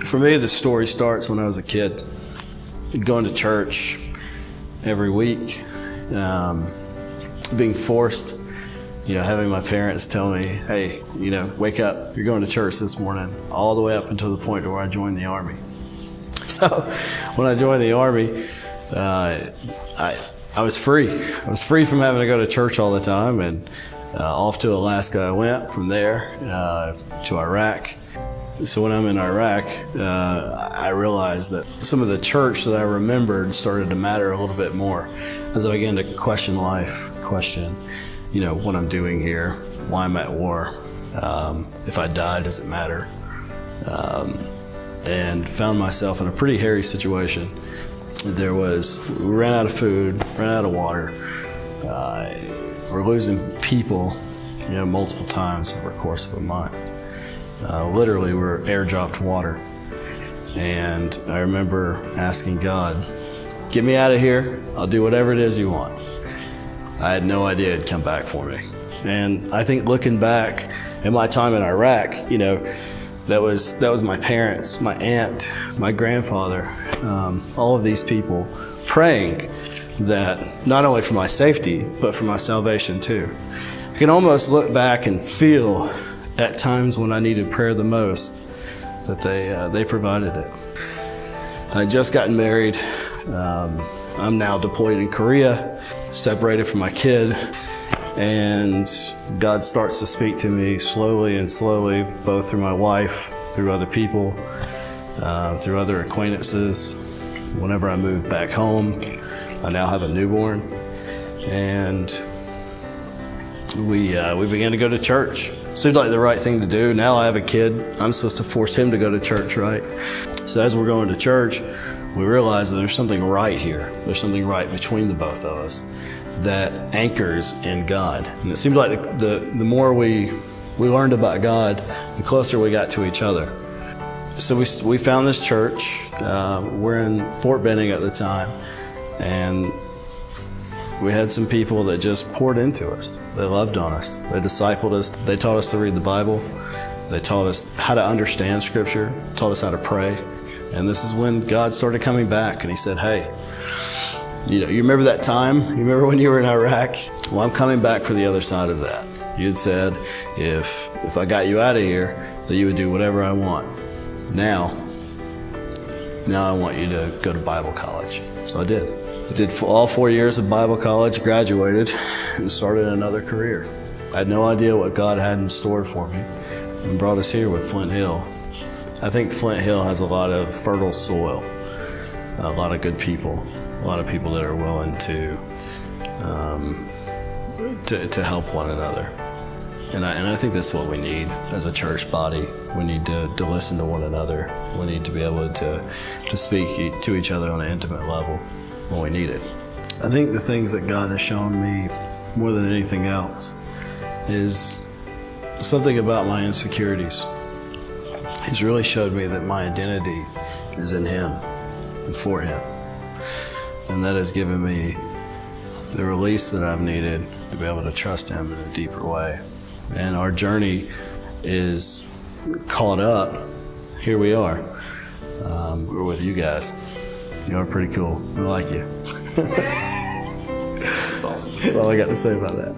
For me, the story starts when I was a kid, going to church every week, being forced, having my parents tell me, hey, wake up, you're going to church this morning, all the way up until the point where I joined the Army. So when I joined the Army, I was free. I was free from having to go to church all the time, and off to Alaska I went, from there to Iraq. So when I'm in Iraq, I realized that some of the church that I remembered started to matter a little bit more as I began to question life, question, what I'm doing here, why I'm at war, if I die, does it matter? And found myself in a pretty hairy situation. We ran out of food, ran out of water. We're losing people, multiple times over the course of a month. Literally, we're airdropped water. And I remember asking God, get me out of here. I'll do whatever it is you want. I had no idea it'd come back for me. And I think looking back at my time in Iraq, that was my parents, my aunt, my grandfather, all of these people praying that not only for my safety, but for my salvation too. I can almost look back and feel at times when I needed prayer the most that they provided it. I had just gotten married. I'm now deployed in Korea, separated from my kid, and God starts to speak to me slowly, both through my wife, through other people, through other acquaintances. Whenever I moved back home, I now have a newborn, and we began to go to church. Seemed like the right thing to do. Now I have a kid. I'm supposed to force him to go to church, right? So as we're going to church, we realize that there's something right here. There's something right between the both of us that anchors in God. And it seemed like the more we learned about God, the closer we got to each other. So we found this church. We're in Fort Benning at the time, and we had some people that just poured into us. They loved on us. They discipled us. They taught us to read the Bible. They taught us how to understand Scripture, taught us how to pray. And this is when God started coming back, and He said, hey, you remember that time? You remember when you were in Iraq? Well, I'm coming back for the other side of that. You'd said, if I got you out of here, that you would do whatever I want. Now I want you to go to Bible college. So I did. I did all 4 years of Bible college, graduated, and started another career. I had no idea what God had in store for me, and brought us here with Flint Hill. I think Flint Hill has a lot of fertile soil, a lot of good people, a lot of people that are willing to help one another. And I think that's what we need as a church body. We need to listen to one another. We need to be able to speak to each other on an intimate level when we need it. I think the things that God has shown me more than anything else is something about my insecurities. He's really showed me that my identity is in Him and for Him. And that has given me the release that I've needed to be able to trust Him in a deeper way. And our journey is caught up. Here we are. We're with you guys. You are pretty cool. I like you. That's awesome. That's all I got to say about that.